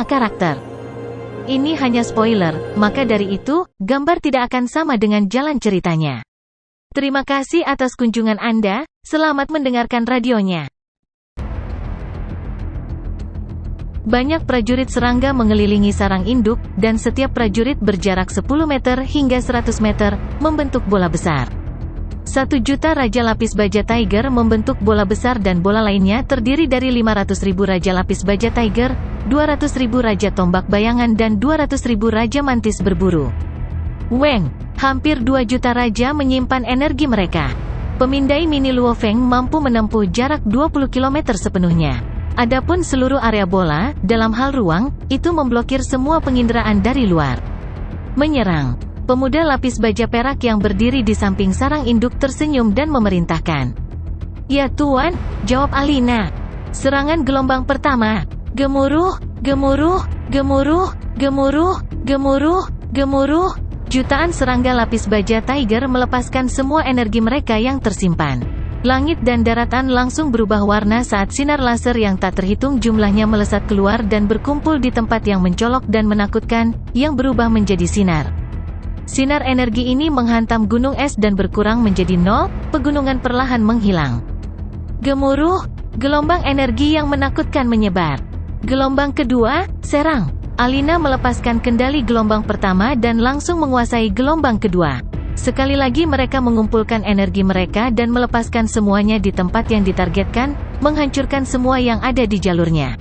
5 karakter. Ini hanya spoiler, maka dari itu, gambar tidak akan sama dengan jalan ceritanya. Terima kasih atas kunjungan Anda, selamat mendengarkan radionya. Banyak prajurit serangga mengelilingi sarang induk, dan setiap prajurit berjarak 10 meter hingga 100 meter, membentuk bola besar. 1 juta Raja Lapis Baja Tiger membentuk bola besar dan bola lainnya terdiri dari 500.000 Raja Lapis Baja Tiger, 200.000 Raja Tombak Bayangan dan 200.000 Raja Mantis Berburu. Weng, hampir 2 juta raja menyimpan energi mereka. Pemindai mini Luo Feng mampu menempuh jarak 20 km sepenuhnya. Adapun seluruh area bola, dalam hal ruang, itu memblokir semua penginderaan dari luar. Menyerang. Pemuda lapis baja perak yang berdiri di samping sarang induk tersenyum dan memerintahkan. Ya Tuan, jawab Alina. Serangan gelombang pertama. Gemuruh, gemuruh, gemuruh, gemuruh, gemuruh, gemuruh. Jutaan serangga lapis baja tiger melepaskan semua energi mereka yang tersimpan. Langit dan daratan langsung berubah warna saat sinar laser yang tak terhitung jumlahnya melesat keluar dan berkumpul di tempat yang mencolok dan menakutkan, yang berubah menjadi sinar. Sinar energi ini menghantam gunung es dan berkurang menjadi 0, pegunungan perlahan menghilang. Gemuruh, gelombang energi yang menakutkan menyebar. Gelombang kedua, serang. Alina melepaskan kendali gelombang pertama dan langsung menguasai gelombang kedua. Sekali lagi mereka mengumpulkan energi mereka dan melepaskan semuanya di tempat yang ditargetkan, menghancurkan semua yang ada di jalurnya.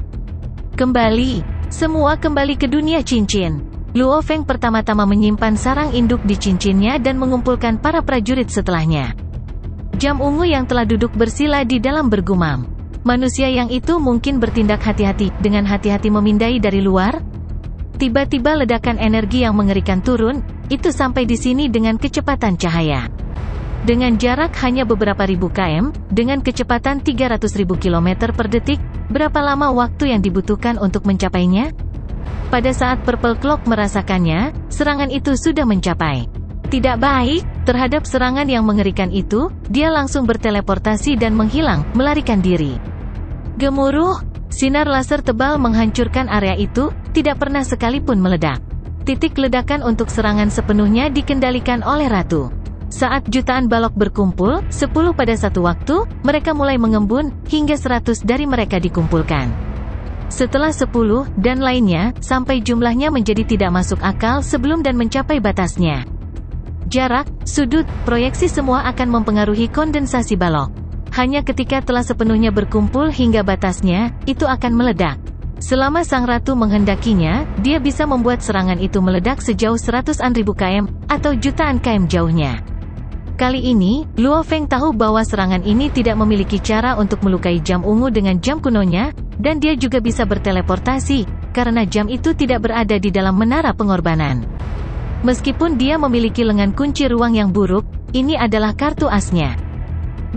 Kembali, semua kembali ke dunia cincin. Luo Feng pertama-tama menyimpan sarang induk di cincinnya dan mengumpulkan para prajurit setelahnya. Jam ungu yang telah duduk bersila di dalam bergumam. Manusia yang itu mungkin bertindak hati-hati, dengan hati-hati memindai dari luar. Tiba-tiba ledakan energi yang mengerikan turun, itu sampai di sini dengan kecepatan cahaya. Dengan jarak hanya beberapa ribu km, dengan kecepatan 300.000 km per detik, berapa lama waktu yang dibutuhkan untuk mencapainya? Pada saat Purple Clock merasakannya, serangan itu sudah mencapai. Tidak baik, terhadap serangan yang mengerikan itu, dia langsung berteleportasi dan menghilang, melarikan diri. Gemuruh, sinar laser tebal menghancurkan area itu, tidak pernah sekalipun meledak. Titik ledakan untuk serangan sepenuhnya dikendalikan oleh Ratu. Saat jutaan balok berkumpul, 10 pada satu waktu, mereka mulai mengembun, hingga 100 dari mereka dikumpulkan. Setelah 10, dan lainnya, sampai jumlahnya menjadi tidak masuk akal sebelum dan mencapai batasnya. Jarak, sudut, proyeksi semua akan mempengaruhi kondensasi balok. Hanya ketika telah sepenuhnya berkumpul hingga batasnya, itu akan meledak. Selama sang ratu menghendakinya, dia bisa membuat serangan itu meledak sejauh 100.000 km, atau jutaan km jauhnya. Kali ini, Luo Feng tahu bahwa serangan ini tidak memiliki cara untuk melukai jam ungu dengan jam kunonya, dan dia juga bisa berteleportasi, karena jam itu tidak berada di dalam menara pengorbanan. Meskipun dia memiliki lengan kunci ruang yang buruk, ini adalah kartu asnya.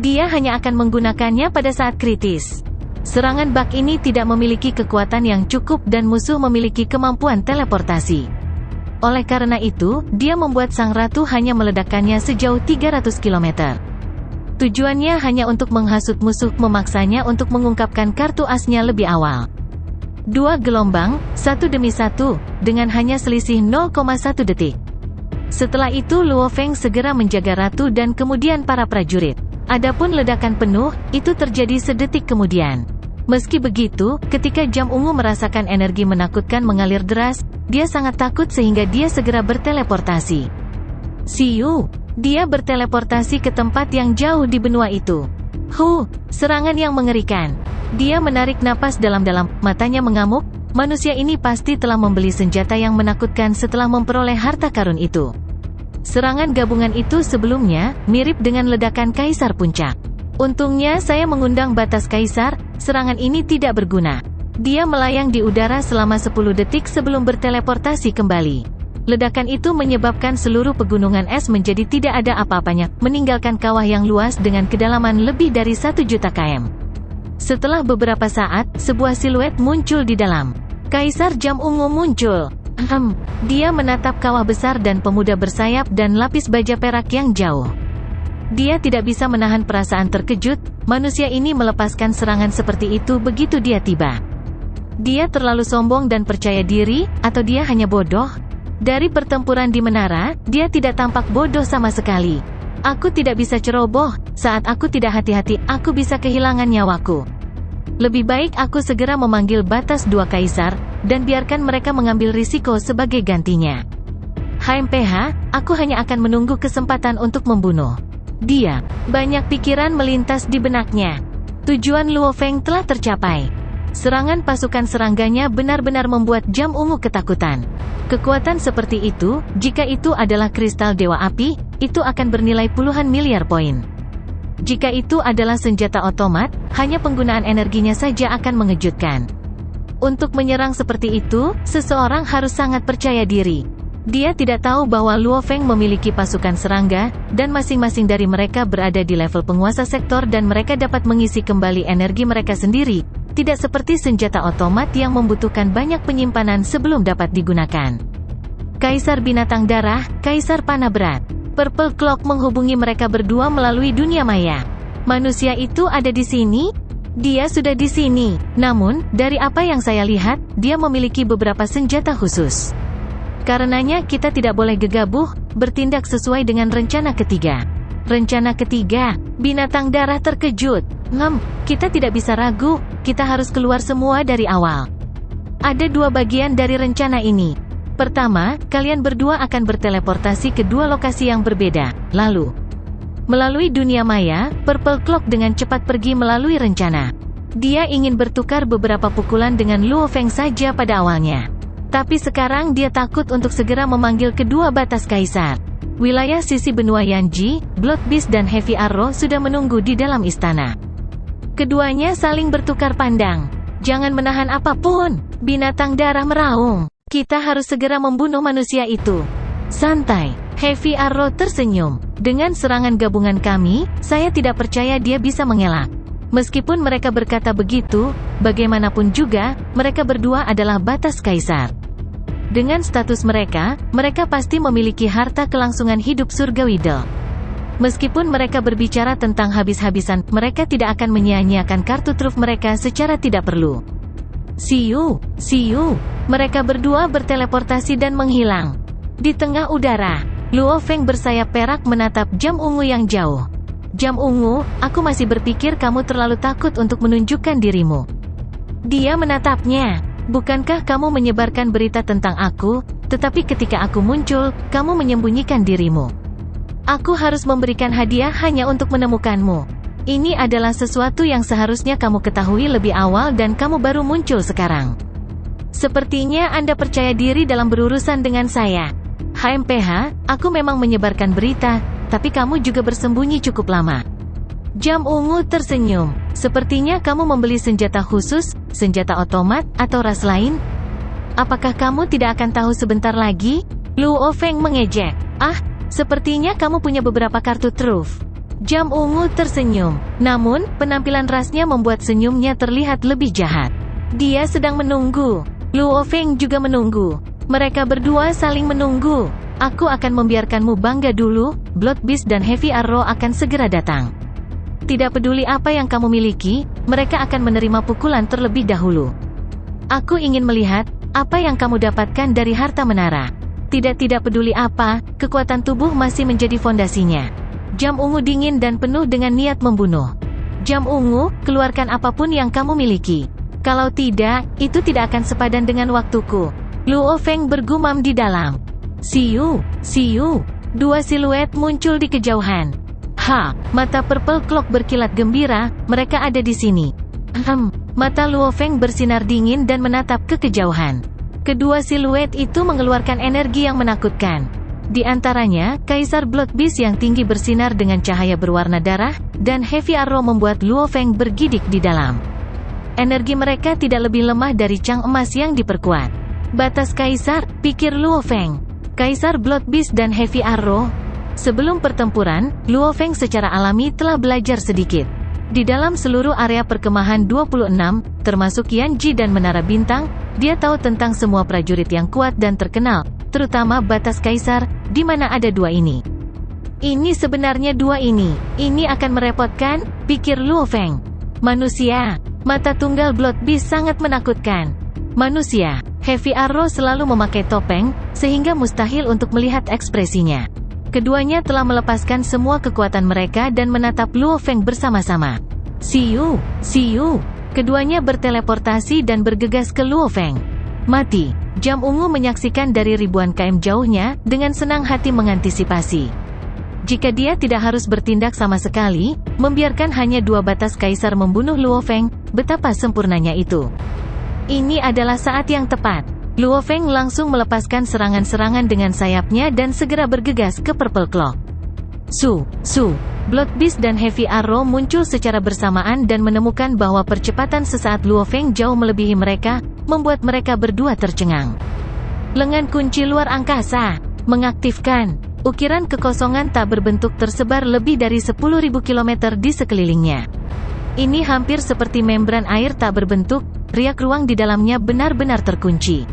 Dia hanya akan menggunakannya pada saat kritis. Serangan bak ini tidak memiliki kekuatan yang cukup dan musuh memiliki kemampuan teleportasi. Oleh karena itu, dia membuat sang ratu hanya meledakkannya sejauh 300 km. Tujuannya hanya untuk menghasut musuh, memaksanya untuk mengungkapkan kartu asnya lebih awal. 2 gelombang, satu demi satu, dengan hanya selisih 0,1 detik. Setelah itu Luo Feng segera menjaga ratu dan kemudian para prajurit. Adapun ledakan penuh, itu terjadi sedetik kemudian. Meski begitu, ketika jam ungu merasakan energi menakutkan mengalir deras, dia sangat takut sehingga dia segera berteleportasi. Siu, dia berteleportasi ke tempat yang jauh di benua itu. Serangan yang mengerikan. Dia menarik napas dalam-dalam, matanya mengamuk, manusia ini pasti telah membeli senjata yang menakutkan setelah memperoleh harta karun itu. Serangan gabungan itu sebelumnya, mirip dengan ledakan Kaisar Puncak. Untungnya saya mengundang batas Kaisar, serangan ini tidak berguna. Dia melayang di udara selama 10 detik sebelum berteleportasi kembali. Ledakan itu menyebabkan seluruh pegunungan es menjadi tidak ada apa-apanya, meninggalkan kawah yang luas dengan kedalaman lebih dari 1 juta km. Setelah beberapa saat, sebuah siluet muncul di dalam. Kaisar Jam Ungu muncul. Dia menatap kawah besar dan pemuda bersayap dan lapis baja perak yang jauh. Dia tidak bisa menahan perasaan terkejut, manusia ini melepaskan serangan seperti itu begitu dia tiba. Dia terlalu sombong dan percaya diri, atau dia hanya bodoh? Dari pertempuran di menara, dia tidak tampak bodoh sama sekali. Aku tidak bisa ceroboh, saat aku tidak hati-hati, aku bisa kehilangan nyawaku. Lebih baik aku segera memanggil batas dua kaisar, dan biarkan mereka mengambil risiko sebagai gantinya. HMPH, aku hanya akan menunggu kesempatan untuk membunuh dia. Banyak pikiran melintas di benaknya. Tujuan Luo Feng telah tercapai. Serangan pasukan serangganya benar-benar membuat Jam Ungu ketakutan. Kekuatan seperti itu, jika itu adalah kristal Dewa Api, itu akan bernilai puluhan miliar poin. Jika itu adalah senjata otomat, hanya penggunaan energinya saja akan mengejutkan. Untuk menyerang seperti itu, seseorang harus sangat percaya diri. Dia tidak tahu bahwa Luo Feng memiliki pasukan serangga, dan masing-masing dari mereka berada di level penguasa sektor dan mereka dapat mengisi kembali energi mereka sendiri, tidak seperti senjata otomat yang membutuhkan banyak penyimpanan sebelum dapat digunakan. Kaisar Binatang Darah, Kaisar Panah Berat. Purple Clock menghubungi mereka berdua melalui dunia maya. Manusia itu ada di sini? Dia sudah di sini. Namun, dari apa yang saya lihat, dia memiliki beberapa senjata khusus. Karenanya kita tidak boleh gegabah, bertindak sesuai dengan rencana ketiga. Rencana ketiga, Binatang Darah terkejut. Kita tidak bisa ragu, kita harus keluar semua dari awal. Ada dua bagian dari rencana ini. Pertama, kalian berdua akan berteleportasi ke dua lokasi yang berbeda, lalu melalui dunia maya, Purple Clock dengan cepat pergi melalui rencana. Dia ingin bertukar beberapa pukulan dengan Luo Feng saja pada awalnya. Tapi sekarang dia takut untuk segera memanggil kedua batas kaisar. Wilayah sisi benua Yanji, Blood Beast dan Heavy Arrow sudah menunggu di dalam istana. Keduanya saling bertukar pandang. Jangan menahan apapun, Binatang Darah meraung. Kita harus segera membunuh manusia itu. Santai, Heavy Arrow tersenyum. Dengan serangan gabungan kami, saya tidak percaya dia bisa mengelak. Meskipun mereka berkata begitu, bagaimanapun juga, mereka berdua adalah batas kaisar. Dengan status mereka, mereka pasti memiliki harta kelangsungan hidup surgawi. Meskipun mereka berbicara tentang habis-habisan, mereka tidak akan menyia-nyiakan kartu truf mereka secara tidak perlu. See you. Mereka berdua berteleportasi dan menghilang. Di tengah udara, Luo Feng bersayap perak menatap Jam Ungu yang jauh. Jam Ungu, aku masih berpikir kamu terlalu takut untuk menunjukkan dirimu. Dia menatapnya. Bukankah kamu menyebarkan berita tentang aku, tetapi ketika aku muncul, kamu menyembunyikan dirimu. Aku harus memberikan hadiah hanya untuk menemukanmu. Ini adalah sesuatu yang seharusnya kamu ketahui lebih awal dan kamu baru muncul sekarang. Sepertinya Anda percaya diri dalam berurusan dengan saya. HMPH, aku memang menyebarkan berita, tapi kamu juga bersembunyi cukup lama. Jam Ungu tersenyum. Sepertinya kamu membeli senjata khusus, senjata otomat, atau ras lain? Apakah kamu tidak akan tahu sebentar lagi? Luo Feng mengejek. Sepertinya kamu punya beberapa kartu truf. Jam Ungu tersenyum. Namun, penampilan rasnya membuat senyumnya terlihat lebih jahat. Dia sedang menunggu. Luo Feng juga menunggu. Mereka berdua saling menunggu. Aku akan membiarkanmu bangga dulu, Blood Beast dan Heavy Arrow akan segera datang. Tidak peduli apa yang kamu miliki, mereka akan menerima pukulan terlebih dahulu. Aku ingin melihat apa yang kamu dapatkan dari harta menara. Tidak peduli apa, kekuatan tubuh masih menjadi fondasinya. Jam Ungu dingin dan penuh dengan niat membunuh. Jam Ungu, keluarkan apapun yang kamu miliki. Kalau tidak, itu tidak akan sepadan dengan waktuku. Luo Feng bergumam di dalam. See you. Dua siluet muncul di kejauhan. Mata Purple Clock berkilat gembira, mereka ada di sini. Mata Luo Feng bersinar dingin dan menatap ke kejauhan. Kedua siluet itu mengeluarkan energi yang menakutkan. Di antaranya, Kaisar Blood Beast yang tinggi bersinar dengan cahaya berwarna darah, dan Heavy Arrow membuat Luo Feng bergidik di dalam. Energi mereka tidak lebih lemah dari cang emas yang diperkuat. Batas Kaisar, pikir Luo Feng. Kaisar Blood Beast dan Heavy Arrow. Sebelum pertempuran, Luo Feng secara alami telah belajar sedikit. Di dalam seluruh area perkemahan 26, termasuk Yanji dan Menara Bintang, dia tahu tentang semua prajurit yang kuat dan terkenal, terutama batas kaisar, di mana ada dua ini. Ini sebenarnya dua ini akan merepotkan, pikir Luo Feng. Manusia, mata tunggal Blood Beast sangat menakutkan. Manusia, Heavy Arrow selalu memakai topeng, sehingga mustahil untuk melihat ekspresinya. Keduanya telah melepaskan semua kekuatan mereka dan menatap Luo Feng bersama-sama. See you. Keduanya berteleportasi dan bergegas ke Luo Feng. Mati. Jam ungu menyaksikan dari ribuan km jauhnya, dengan senang hati mengantisipasi. Jika dia tidak harus bertindak sama sekali, membiarkan hanya dua batas kaisar membunuh Luo Feng, betapa sempurnanya itu. Ini adalah saat yang tepat. Luo Feng langsung melepaskan serangan-serangan dengan sayapnya dan segera bergegas ke Purple Clock. Blood Beast dan Heavy Arrow muncul secara bersamaan dan menemukan bahwa percepatan sesaat Luo Feng jauh melebihi mereka, membuat mereka berdua tercengang. Lengan kunci luar angkasa. Mengaktifkan. Ukiran kekosongan tak berbentuk tersebar lebih dari 10.000 km di sekelilingnya. Ini hampir seperti membran air tak berbentuk, riak ruang di dalamnya benar-benar terkunci.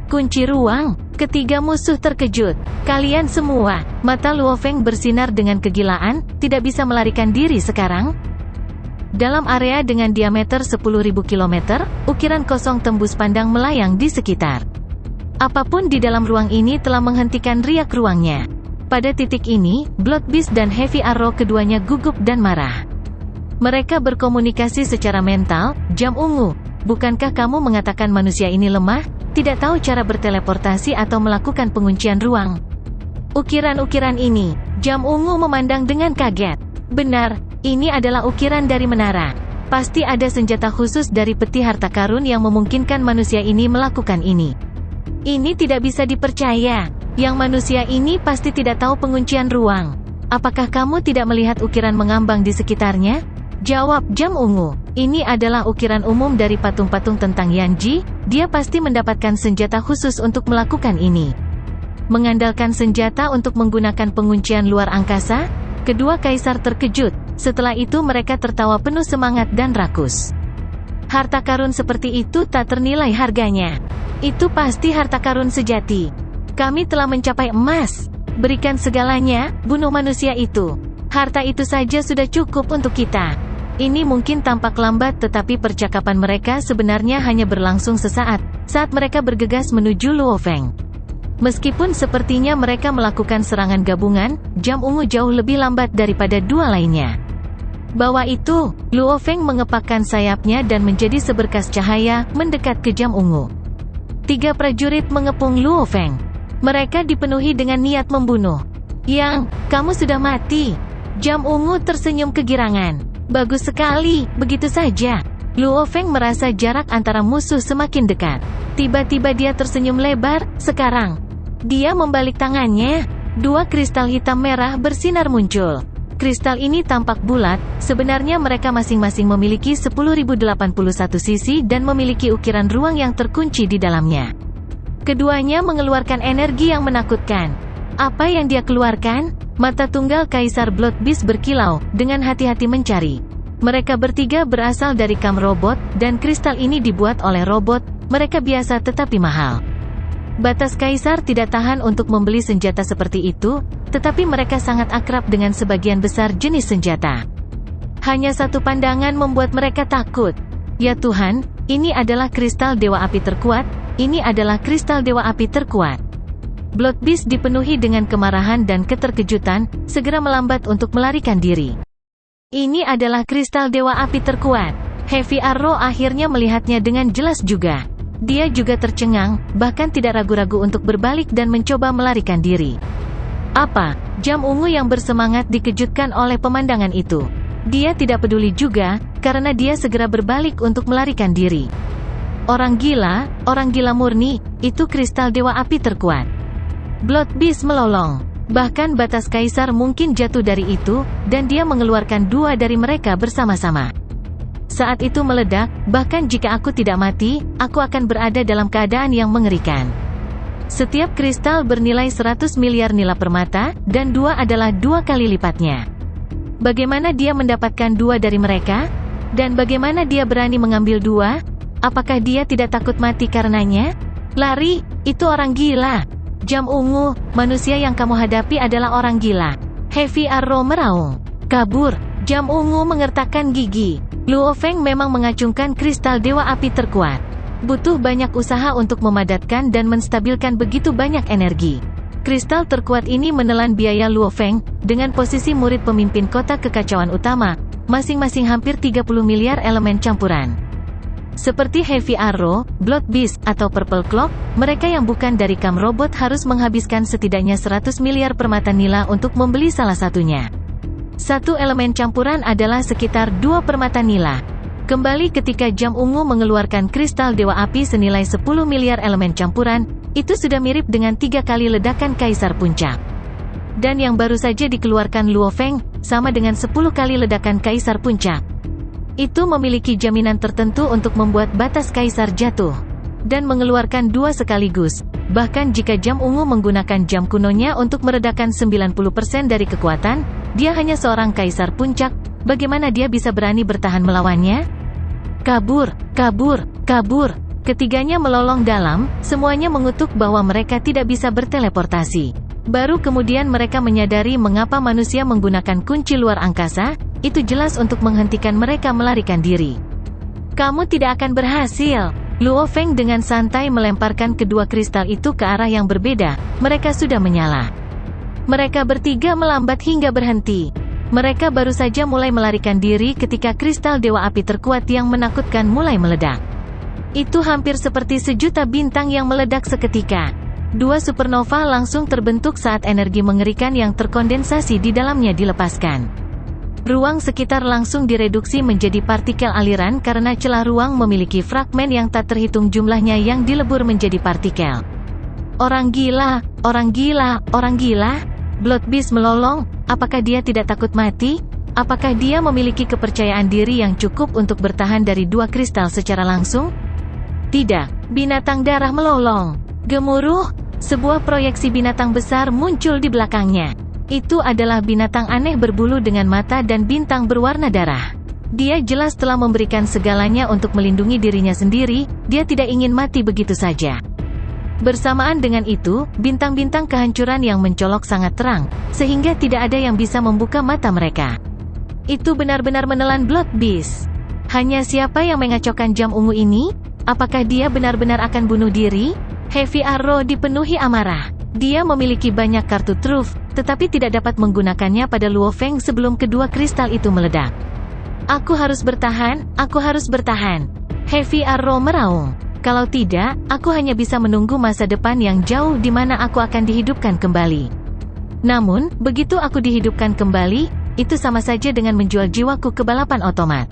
Kunci ruang. Ketiga musuh terkejut. Kalian semua. Mata Luo Feng bersinar dengan kegilaan, tidak bisa melarikan diri sekarang? Dalam area dengan diameter 10.000 km, ukiran kosong tembus pandang melayang di sekitar. Apapun di dalam ruang ini telah menghentikan riak ruangnya. Pada titik ini, Blood Beast dan Heavy Arrow keduanya gugup dan marah. Mereka berkomunikasi secara mental. Jam ungu, bukankah kamu mengatakan manusia ini lemah? Tidak tahu cara berteleportasi atau melakukan penguncian ruang. Ukiran-ukiran ini. Jam ungu memandang dengan kaget. Benar, ini adalah ukiran dari menara. Pasti ada senjata khusus dari peti harta karun yang memungkinkan manusia ini melakukan ini. Ini tidak bisa dipercaya. Yang manusia ini pasti tidak tahu penguncian ruang. Apakah kamu tidak melihat ukiran mengambang di sekitarnya? Jawab Jam ungu. Ini adalah ukiran umum dari patung-patung tentang Yanji. Dia pasti mendapatkan senjata khusus untuk melakukan ini. Mengandalkan senjata untuk menggunakan penguncian luar angkasa? Kedua kaisar terkejut. Setelah itu mereka tertawa penuh semangat dan rakus. Harta karun seperti itu tak ternilai harganya. Itu pasti harta karun sejati. Kami telah mencapai emas. Berikan segalanya, bunuh manusia itu. Harta itu saja sudah cukup untuk kita. Ini mungkin tampak lambat, tetapi percakapan mereka sebenarnya hanya berlangsung sesaat, saat mereka bergegas menuju Luo Feng. Meskipun sepertinya mereka melakukan serangan gabungan, Jam ungu jauh lebih lambat daripada dua lainnya. Bawah itu, Luo Feng mengepakkan sayapnya dan menjadi seberkas cahaya, mendekat ke Jam ungu. Tiga prajurit mengepung Luo Feng. Mereka dipenuhi dengan niat membunuh. Yang, kamu sudah mati. Jam ungu tersenyum kegirangan. Bagus sekali, begitu saja. Luo Feng merasa jarak antara musuh semakin dekat. Tiba-tiba dia tersenyum lebar. Sekarang, dia membalik tangannya. Dua kristal hitam merah bersinar muncul. Kristal ini tampak bulat. Sebenarnya mereka masing-masing memiliki 10.081 sisi dan memiliki ukiran ruang yang terkunci di dalamnya. Keduanya mengeluarkan energi yang menakutkan. Apa yang dia keluarkan? Mata tunggal Kaisar Blood Beast berkilau, dengan hati-hati mencari. Mereka bertiga berasal dari kam robot, dan kristal ini dibuat oleh robot. Mereka biasa tetapi mahal. Batas Kaisar tidak tahan untuk membeli senjata seperti itu, tetapi mereka sangat akrab dengan sebagian besar jenis senjata. Hanya satu pandangan membuat mereka takut. Ya Tuhan, ini adalah kristal Dewa Api terkuat. Ini adalah kristal Dewa Api terkuat. Blood Beast dipenuhi dengan kemarahan dan keterkejutan, segera melambat untuk melarikan diri. Ini adalah kristal Dewa Api terkuat. Heavy Arrow akhirnya melihatnya dengan jelas juga. Dia juga tercengang, bahkan tidak ragu-ragu untuk berbalik dan mencoba melarikan diri. Apa? Jam ungu yang bersemangat dikejutkan oleh pemandangan itu. Dia tidak peduli juga, karena dia segera berbalik untuk melarikan diri. Orang gila murni, itu kristal Dewa Api terkuat. Blood Beast melolong. Bahkan batas Kaisar mungkin jatuh dari itu, dan dia mengeluarkan dua dari mereka bersama-sama. Saat itu meledak, bahkan jika aku tidak mati, aku akan berada dalam keadaan yang mengerikan. Setiap kristal bernilai 100 miliar nila permata, dan dua adalah dua kali lipatnya. Bagaimana dia mendapatkan dua dari mereka? Dan bagaimana dia berani mengambil dua? Apakah dia tidak takut mati karenanya? Lari, itu orang gila. Jam ungu, manusia yang kamu hadapi adalah orang gila. Heavy Arrow meraung. Kabur. Jam ungu mengertakkan gigi. Luo Feng memang mengacungkan kristal Dewa Api terkuat. Butuh banyak usaha untuk memadatkan dan menstabilkan begitu banyak energi. Kristal terkuat ini menelan biaya Luo Feng, dengan posisi murid pemimpin kota kekacauan utama, masing-masing hampir 30 miliar elemen campuran. Seperti Heavy Arrow, Blood Beast, atau Purple Clock, mereka yang bukan dari kam robot harus menghabiskan setidaknya 100 miliar permata nila untuk membeli salah satunya. Satu elemen campuran adalah sekitar 2 permata nila. Kembali ketika jam ungu mengeluarkan kristal Dewa Api senilai 10 miliar elemen campuran, itu sudah mirip dengan 3 kali ledakan Kaisar Puncak. Dan yang baru saja dikeluarkan Luo Feng, sama dengan 10 kali ledakan Kaisar Puncak. Itu memiliki jaminan tertentu untuk membuat batas Kaisar jatuh. Dan mengeluarkan 2 sekaligus. Bahkan jika jam ungu menggunakan jam kunonya untuk meredakan 90% dari kekuatan, dia hanya seorang Kaisar Puncak, bagaimana dia bisa berani bertahan melawannya? Kabur, kabur, kabur. Ketiganya melolong dalam, semuanya mengutuk bahwa mereka tidak bisa berteleportasi. Baru kemudian mereka menyadari mengapa manusia menggunakan kunci luar angkasa, itu jelas untuk menghentikan mereka melarikan diri. Kamu tidak akan berhasil. Luo Feng dengan santai melemparkan kedua kristal itu ke arah yang berbeda, mereka sudah menyala. Mereka bertiga melambat hingga berhenti. Mereka baru saja mulai melarikan diri ketika kristal Dewa Api terkuat yang menakutkan mulai meledak. Itu hampir seperti sejuta bintang yang meledak seketika. 2 supernova langsung terbentuk saat energi mengerikan yang terkondensasi di dalamnya dilepaskan. Ruang sekitar langsung direduksi menjadi partikel aliran karena celah ruang memiliki fragmen yang tak terhitung jumlahnya yang dilebur menjadi partikel. Orang gila, orang gila, orang gila. Blood Beast melolong, apakah dia tidak takut mati? Apakah dia memiliki kepercayaan diri yang cukup untuk bertahan dari 2 kristal secara langsung? Tidak, binatang darah melolong. Gemuruh, sebuah proyeksi binatang besar muncul di belakangnya. Itu adalah binatang aneh berbulu dengan mata dan bintang berwarna darah. Dia jelas telah memberikan segalanya untuk melindungi dirinya sendiri, dia tidak ingin mati begitu saja. Bersamaan dengan itu, bintang-bintang kehancuran yang mencolok sangat terang, sehingga tidak ada yang bisa membuka mata mereka. Itu benar-benar menelan Blood Beast. Hanya siapa yang mengacaukan jam ungu ini? Apakah dia benar-benar akan bunuh diri? Heavy Arrow dipenuhi amarah. Dia memiliki banyak kartu truf, tetapi tidak dapat menggunakannya pada Luo Feng sebelum kedua kristal itu meledak. Aku harus bertahan, aku harus bertahan. Heavy Arrow meraung. Kalau tidak, aku hanya bisa menunggu masa depan yang jauh di mana aku akan dihidupkan kembali. Namun, begitu aku dihidupkan kembali, itu sama saja dengan menjual jiwaku ke balapan otomat.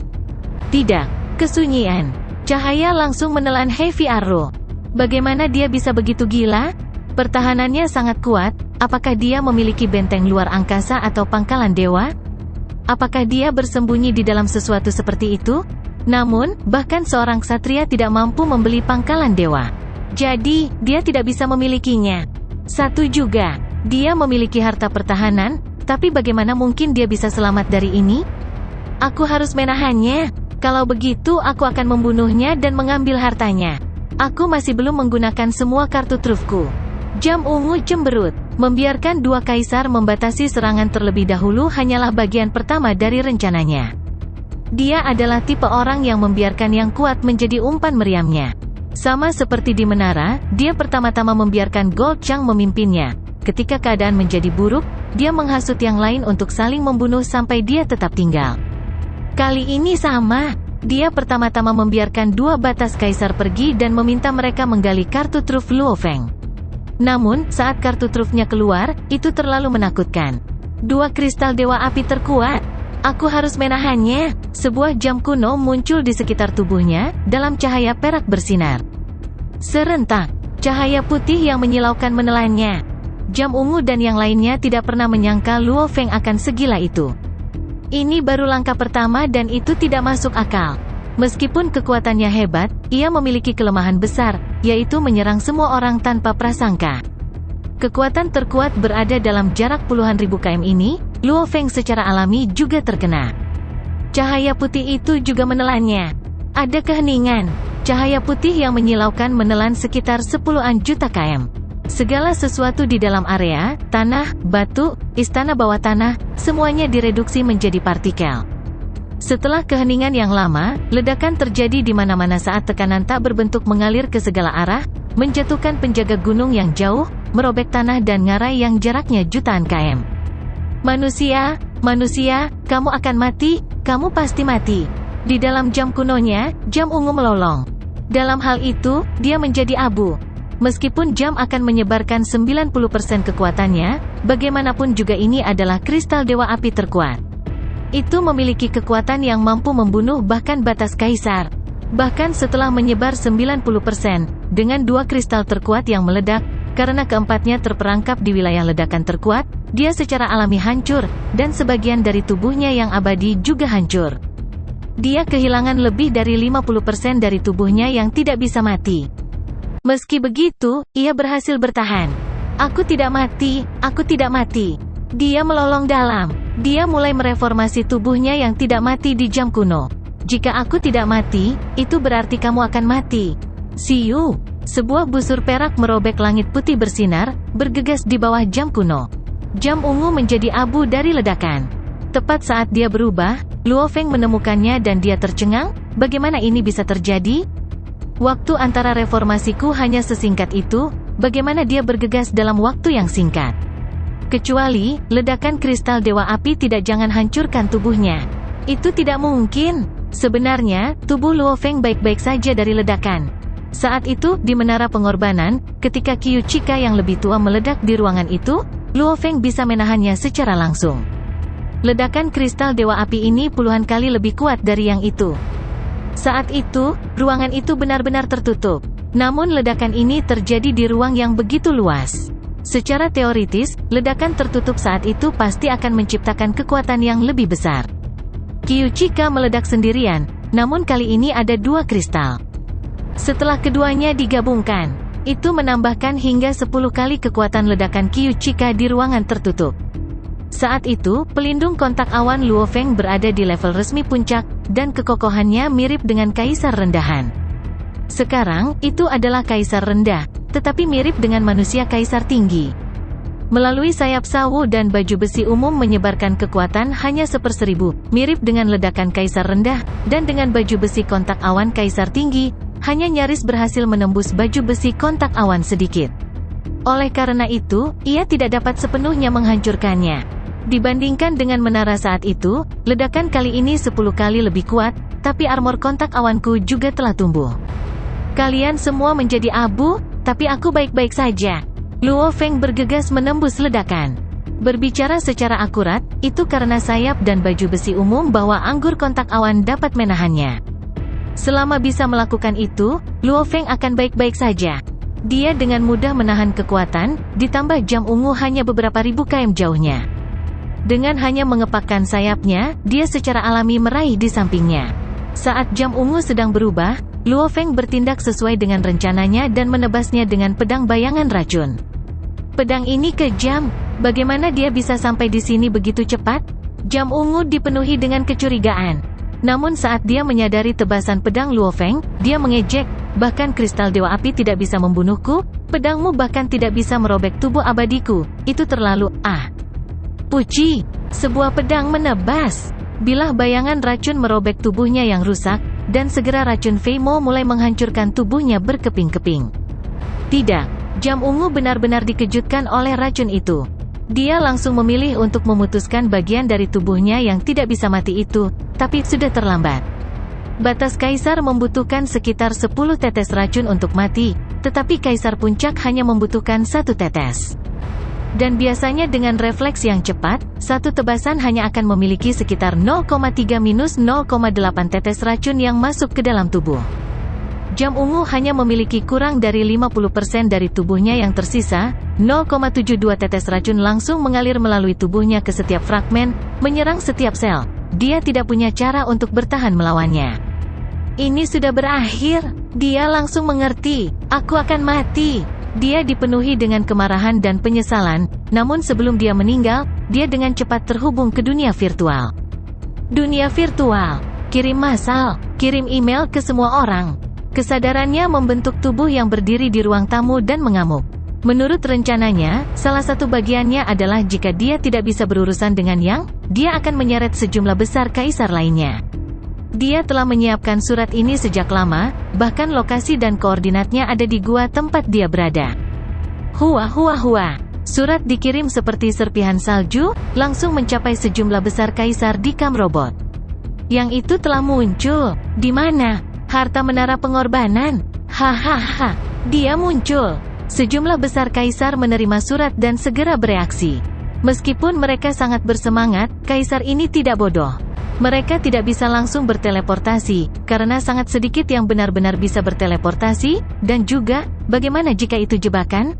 Tidak, kesunyian. Cahaya langsung menelan Heavy Arrow. Bagaimana dia bisa begitu gila? Pertahanannya sangat kuat, apakah dia memiliki benteng luar angkasa atau pangkalan dewa? Apakah dia bersembunyi di dalam sesuatu seperti itu? Namun, bahkan seorang ksatria tidak mampu membeli pangkalan dewa. Jadi, dia tidak bisa memilikinya. Satu juga, dia memiliki harta pertahanan, tapi bagaimana mungkin dia bisa selamat dari ini? Aku harus menahannya. Kalau begitu, aku akan membunuhnya dan mengambil hartanya. Aku masih belum menggunakan semua kartu trufku. Jam ungu cemberut. Membiarkan 2 kaisar membatasi serangan terlebih dahulu hanyalah bagian pertama dari rencananya. Dia adalah tipe orang yang membiarkan yang kuat menjadi umpan meriamnya. Sama seperti di menara, dia pertama-tama membiarkan Gold Chang memimpinnya. Ketika keadaan menjadi buruk, dia menghasut yang lain untuk saling membunuh sampai dia tetap tinggal. Kali ini sama. Dia pertama-tama membiarkan 2 batas kaisar pergi dan meminta mereka menggali kartu truf Luo Feng. Namun, saat kartu trufnya keluar, itu terlalu menakutkan. 2 kristal Dewa Api terkuat. Aku harus menahannya. Sebuah jam kuno muncul di sekitar tubuhnya, dalam cahaya perak bersinar. Serentak, cahaya putih yang menyilaukan menelannya. Jam ungu dan yang lainnya tidak pernah menyangka Luo Feng akan segila itu. Ini baru langkah pertama dan itu tidak masuk akal. Meskipun kekuatannya hebat, ia memiliki kelemahan besar, yaitu menyerang semua orang tanpa prasangka. Kekuatan terkuat berada dalam jarak puluhan ribu km ini, Luo Feng secara alami juga terkena. Cahaya putih itu juga menelannya. Ada keheningan. Cahaya putih yang menyilaukan menelan sekitar 10-an juta km. Segala sesuatu di dalam area, tanah, batu, istana bawah tanah, semuanya direduksi menjadi partikel. Setelah keheningan yang lama, ledakan terjadi di mana-mana saat tekanan tak berbentuk mengalir ke segala arah, menjatuhkan penjaga gunung yang jauh, merobek tanah dan ngarai yang jaraknya jutaan km. Manusia, manusia, kamu akan mati, kamu pasti mati. Di dalam jam kunonya, jam ungu melolong. Dalam hal itu, dia menjadi abu. Meskipun jam akan menyebarkan 90% kekuatannya, bagaimanapun juga ini adalah kristal dewa api terkuat. Itu memiliki kekuatan yang mampu membunuh bahkan batas kaisar. Bahkan setelah menyebar 90%, dengan dua kristal terkuat yang meledak, karena keempatnya terperangkap di wilayah ledakan terkuat, dia secara alami hancur, dan sebagian dari tubuhnya yang abadi juga hancur. Dia kehilangan lebih dari 50% dari tubuhnya yang tidak bisa mati. Meski begitu, ia berhasil bertahan. Aku tidak mati, aku tidak mati. Dia melolong dalam. Dia mulai mereformasi tubuhnya yang tidak mati di jam kuno. Jika aku tidak mati, itu berarti kamu akan mati. See you. Sebuah busur perak merobek langit putih bersinar, bergegas di bawah jam kuno. Jam ungu menjadi abu dari ledakan. Tepat saat dia berubah, Luo Feng menemukannya dan dia tercengang, bagaimana ini bisa terjadi? Waktu antara reformasiku hanya sesingkat itu, bagaimana dia bergegas dalam waktu yang singkat? Kecuali, ledakan kristal dewa api tidak jangan hancurkan tubuhnya. Itu tidak mungkin. Sebenarnya, tubuh Luo Feng baik-baik saja dari ledakan. Saat itu, di menara pengorbanan, ketika Qiu Chika yang lebih tua meledak di ruangan itu, Luo Feng bisa menahannya secara langsung. Ledakan kristal dewa api ini puluhan kali lebih kuat dari yang itu. Saat itu, ruangan itu benar-benar tertutup. Namun ledakan ini terjadi di ruang yang begitu luas. Secara teoritis, ledakan tertutup saat itu pasti akan menciptakan kekuatan yang lebih besar. Qiu Chika meledak sendirian, namun kali ini ada dua kristal. Setelah keduanya digabungkan, itu menambahkan hingga 10 kali kekuatan ledakan Qiu Chika di ruangan tertutup. Saat itu, pelindung kontak awan Luo Feng berada di level resmi puncak, dan kekokohannya mirip dengan kaisar rendahan. Sekarang, itu adalah kaisar rendah, tetapi mirip dengan manusia kaisar tinggi. Melalui sayap sawu dan baju besi umum menyebarkan kekuatan hanya 1/1000, mirip dengan ledakan kaisar rendah, dan dengan baju besi kontak awan kaisar tinggi, hanya nyaris berhasil menembus baju besi kontak awan sedikit. Oleh karena itu, ia tidak dapat sepenuhnya menghancurkannya. Dibandingkan dengan menara saat itu, ledakan kali ini 10 kali lebih kuat, tapi armor kontak awanku juga telah tumbuh. Kalian semua menjadi abu, tapi aku baik-baik saja. Luo Feng bergegas menembus ledakan. Berbicara secara akurat, itu karena sayap dan baju besi umum bahwa anggur kontak awan dapat menahannya. Selama bisa melakukan itu, Luo Feng akan baik-baik saja. Dia dengan mudah menahan kekuatan, ditambah jam ungu hanya beberapa ribu km jauhnya. Dengan hanya mengepakkan sayapnya, dia secara alami meraih di sampingnya. Saat jam ungu sedang berubah, Luo Feng bertindak sesuai dengan rencananya dan menebasnya dengan pedang bayangan racun. Pedang ini kejam. Bagaimana dia bisa sampai di sini begitu cepat? Jam ungu dipenuhi dengan kecurigaan. Namun saat dia menyadari tebasan pedang Luo Feng, dia mengejek, bahkan kristal dewa api tidak bisa membunuhku, pedangmu bahkan tidak bisa merobek tubuh abadiku, itu terlalu, Puci, sebuah pedang menebas. Bilah bayangan racun merobek tubuhnya yang rusak, dan segera racun Fei Mo mulai menghancurkan tubuhnya berkeping-keping. Tidak, jam ungu benar-benar dikejutkan oleh racun itu. Dia langsung memilih untuk memutuskan bagian dari tubuhnya yang tidak bisa mati itu, tapi sudah terlambat. Batas kaisar membutuhkan sekitar 10 tetes racun untuk mati, tetapi kaisar puncak hanya membutuhkan 1 tetes. Dan biasanya dengan refleks yang cepat, satu tebasan hanya akan memiliki sekitar 0,3-0,8 tetes racun yang masuk ke dalam tubuh. Jam ungu hanya memiliki kurang dari 50% dari tubuhnya yang tersisa, 0,72 tetes racun langsung mengalir melalui tubuhnya ke setiap fragmen, menyerang setiap sel. Dia tidak punya cara untuk bertahan melawannya. Ini sudah berakhir. Dia langsung mengerti, aku akan mati. Dia dipenuhi dengan kemarahan dan penyesalan, namun sebelum dia meninggal, dia dengan cepat terhubung ke dunia virtual. Dunia virtual, kirim masal, kirim email ke semua orang. Kesadarannya membentuk tubuh yang berdiri di ruang tamu dan mengamuk. Menurut rencananya, salah satu bagiannya adalah jika dia tidak bisa berurusan dengan Yang, dia akan menyeret sejumlah besar kaisar lainnya. Dia telah menyiapkan surat ini sejak lama, bahkan lokasi dan koordinatnya ada di gua tempat dia berada. Hua. Surat dikirim seperti serpihan salju, langsung mencapai sejumlah besar kaisar di kam robot. Yang itu telah muncul. Di mana? Harta menara pengorbanan. Hahaha. Dia muncul. Sejumlah besar kaisar menerima surat dan segera bereaksi. Meskipun mereka sangat bersemangat, kaisar ini tidak bodoh. Mereka tidak bisa langsung berteleportasi, karena sangat sedikit yang benar-benar bisa berteleportasi, dan juga, bagaimana jika itu jebakan?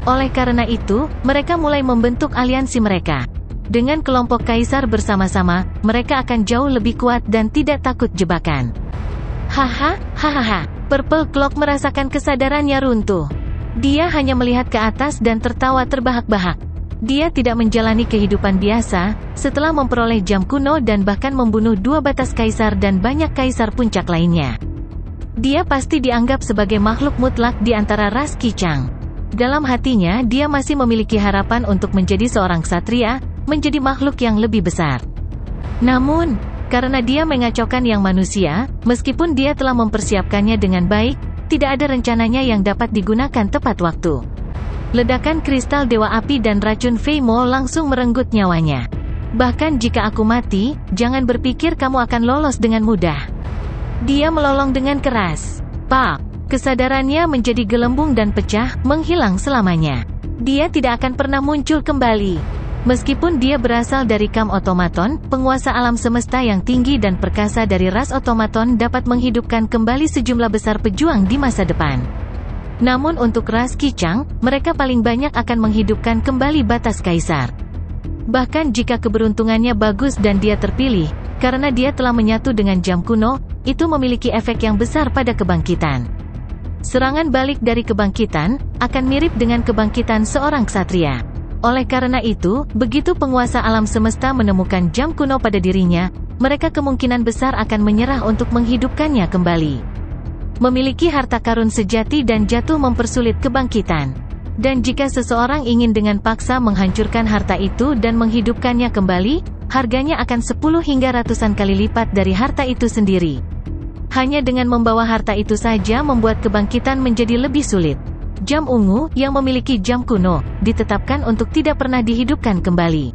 Oleh karena itu, mereka mulai membentuk aliansi mereka. Dengan kelompok kaisar bersama-sama, mereka akan jauh lebih kuat dan tidak takut jebakan. Hahaha. Purple Clock merasakan kesadarannya runtuh. Dia hanya melihat ke atas dan tertawa terbahak-bahak. Dia tidak menjalani kehidupan biasa, setelah memperoleh jam kuno dan bahkan membunuh 2 batas kaisar dan banyak kaisar puncak lainnya. Dia pasti dianggap sebagai makhluk mutlak di antara ras Kicang. Dalam hatinya dia masih memiliki harapan untuk menjadi seorang ksatria, menjadi makhluk yang lebih besar. Namun, karena dia mengacaukan yang manusia, meskipun dia telah mempersiapkannya dengan baik, tidak ada rencananya yang dapat digunakan tepat waktu. Ledakan kristal Dewa Api dan racun Fei Mo langsung merenggut nyawanya. Bahkan jika aku mati, jangan berpikir kamu akan lolos dengan mudah. Dia melolong dengan keras. Pak, kesadarannya menjadi gelembung dan pecah, menghilang selamanya. Dia tidak akan pernah muncul kembali. Meskipun dia berasal dari kam otomaton, penguasa alam semesta yang tinggi dan perkasa dari ras otomaton dapat menghidupkan kembali sejumlah besar pejuang di masa depan. Namun untuk ras Kicang, mereka paling banyak akan menghidupkan kembali batas kaisar. Bahkan jika keberuntungannya bagus dan dia terpilih, karena dia telah menyatu dengan jam kuno, itu memiliki efek yang besar pada kebangkitan. Serangan balik dari kebangkitan, akan mirip dengan kebangkitan seorang ksatria. Oleh karena itu, begitu penguasa alam semesta menemukan jam kuno pada dirinya, mereka kemungkinan besar akan menyerah untuk menghidupkannya kembali. Memiliki harta karun sejati dan jatuh mempersulit kebangkitan. Dan jika seseorang ingin dengan paksa menghancurkan harta itu dan menghidupkannya kembali, harganya akan 10 hingga ratusan kali lipat dari harta itu sendiri. Hanya dengan membawa harta itu saja membuat kebangkitan menjadi lebih sulit. Jam ungu, yang memiliki jam kuno, ditetapkan untuk tidak pernah dihidupkan kembali.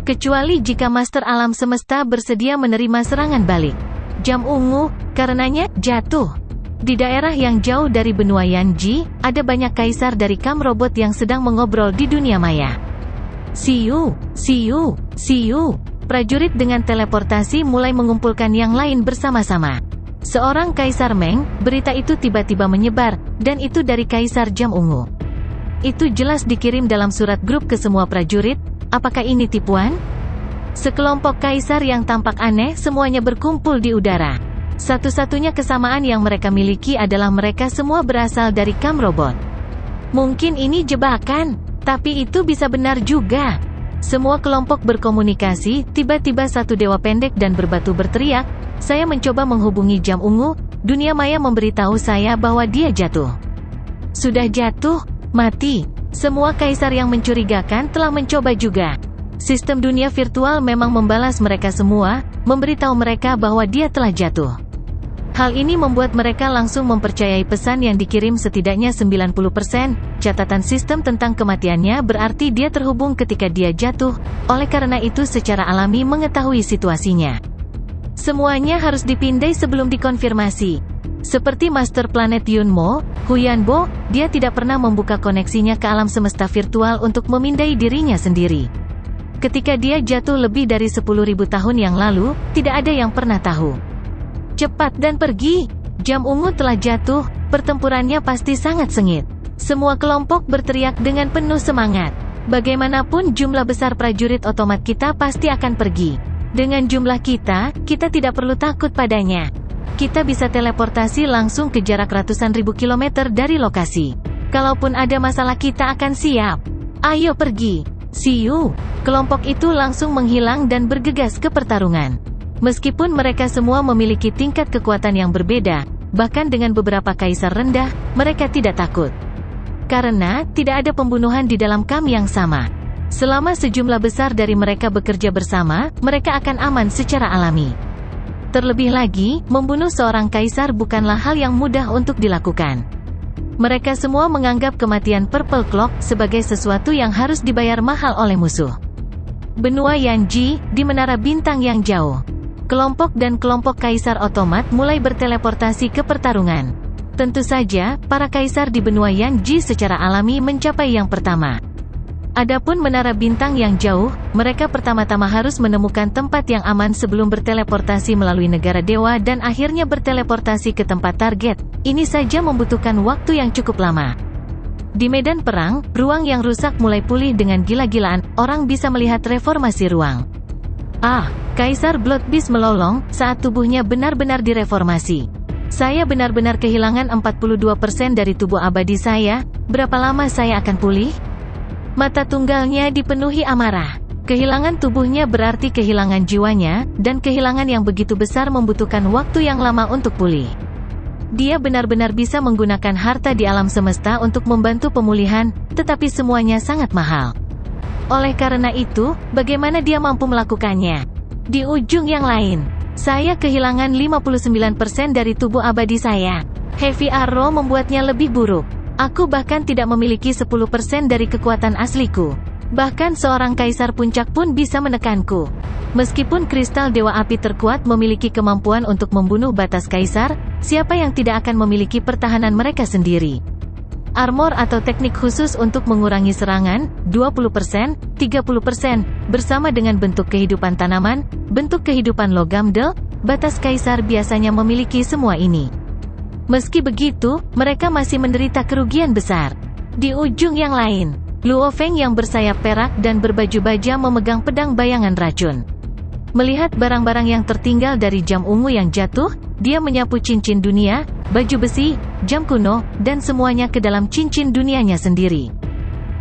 Kecuali jika Master Alam Semesta bersedia menerima serangan balik. Jam ungu, karenanya, jatuh. Di daerah yang jauh dari benua Yanji, ada banyak kaisar dari kam robot yang sedang mengobrol di dunia maya. See you. Prajurit dengan teleportasi mulai mengumpulkan yang lain bersama-sama. Seorang kaisar Meng, berita itu tiba-tiba menyebar, dan itu dari kaisar jam ungu. Itu jelas dikirim dalam surat grup ke semua prajurit. Apakah ini tipuan? Sekelompok kaisar yang tampak aneh semuanya berkumpul di udara. Satu-satunya kesamaan yang mereka miliki adalah mereka semua berasal dari kam robot. Mungkin ini jebakan, tapi itu bisa benar juga. Semua kelompok berkomunikasi, tiba-tiba satu dewa pendek dan berbatu berteriak, saya mencoba menghubungi jam ungu, dunia maya memberitahu saya bahwa dia jatuh. Sudah jatuh, mati. Semua kaisar yang mencurigakan telah mencoba juga. Sistem dunia virtual memang membalas mereka semua, memberitahu mereka bahwa dia telah jatuh. Hal ini membuat mereka langsung mempercayai pesan yang dikirim setidaknya 90%, catatan sistem tentang kematiannya berarti dia terhubung ketika dia jatuh, oleh karena itu secara alami mengetahui situasinya. Semuanya harus dipindai sebelum dikonfirmasi. Seperti Master Planet Yunmo, Huyanbo, dia tidak pernah membuka koneksinya ke alam semesta virtual untuk memindai dirinya sendiri. Ketika dia jatuh lebih dari 10.000 tahun yang lalu, tidak ada yang pernah tahu. Cepat dan pergi. Jam ungu telah jatuh, pertempurannya pasti sangat sengit. Semua kelompok berteriak dengan penuh semangat. Bagaimanapun jumlah besar prajurit otomat kita pasti akan pergi. Dengan jumlah kita tidak perlu takut padanya. Kita bisa teleportasi langsung ke jarak ratusan ribu kilometer dari lokasi. Kalaupun ada masalah kita akan siap. Ayo pergi. See you. Kelompok itu langsung menghilang dan bergegas ke pertarungan. Meskipun mereka semua memiliki tingkat kekuatan yang berbeda, bahkan dengan beberapa kaisar rendah, mereka tidak takut. Karena, tidak ada pembunuhan di dalam kam yang sama. Selama sejumlah besar dari mereka bekerja bersama, mereka akan aman secara alami. Terlebih lagi, membunuh seorang kaisar bukanlah hal yang mudah untuk dilakukan. Mereka semua menganggap kematian Purple Cloak sebagai sesuatu yang harus dibayar mahal oleh musuh. Benua Yanji, di Menara Bintang yang jauh. Kelompok dan kelompok kaisar otomat mulai berteleportasi ke pertarungan. Tentu saja, para kaisar di benua Yanji secara alami mencapai yang pertama. Adapun menara bintang yang jauh, mereka pertama-tama harus menemukan tempat yang aman sebelum berteleportasi melalui negara dewa dan akhirnya berteleportasi ke tempat target. Ini saja membutuhkan waktu yang cukup lama. Di medan perang, ruang yang rusak mulai pulih dengan gila-gilaan, orang bisa melihat reformasi ruang. Kaisar Bloodbeast melolong saat tubuhnya benar-benar direformasi. Saya benar-benar kehilangan 42% dari tubuh abadi saya, berapa lama saya akan pulih? Mata tunggalnya dipenuhi amarah. Kehilangan tubuhnya berarti kehilangan jiwanya, dan kehilangan yang begitu besar membutuhkan waktu yang lama untuk pulih. Dia benar-benar bisa menggunakan harta di alam semesta untuk membantu pemulihan, tetapi semuanya sangat mahal. Oleh karena itu, bagaimana dia mampu melakukannya? Di ujung yang lain, saya kehilangan 59% dari tubuh abadi saya. Heavy Arrow membuatnya lebih buruk. Aku bahkan tidak memiliki 10% dari kekuatan asliku. Bahkan seorang kaisar puncak pun bisa menekanku. Meskipun kristal dewa api terkuat memiliki kemampuan untuk membunuh batas kaisar, siapa yang tidak akan memiliki pertahanan mereka sendiri? Armor atau teknik khusus untuk mengurangi serangan, 20%, 30%, bersama dengan bentuk kehidupan tanaman, bentuk kehidupan logam batas kaisar biasanya memiliki semua ini. Meski begitu, mereka masih menderita kerugian besar. Di ujung yang lain, Luo Feng yang bersayap perak dan berbaju baja memegang pedang bayangan racun. Melihat barang-barang yang tertinggal dari jam ungu yang jatuh, dia menyapu cincin dunia, baju besi, jam kuno, dan semuanya ke dalam cincin dunianya sendiri.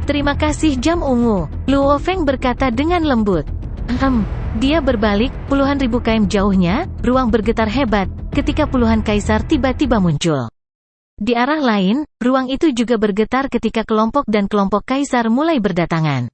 Terima kasih jam ungu, Luo Feng berkata dengan lembut. Dia berbalik, puluhan ribu km jauhnya, ruang bergetar hebat, ketika puluhan kaisar tiba-tiba muncul. Di arah lain, ruang itu juga bergetar ketika kelompok dan kelompok kaisar mulai berdatangan.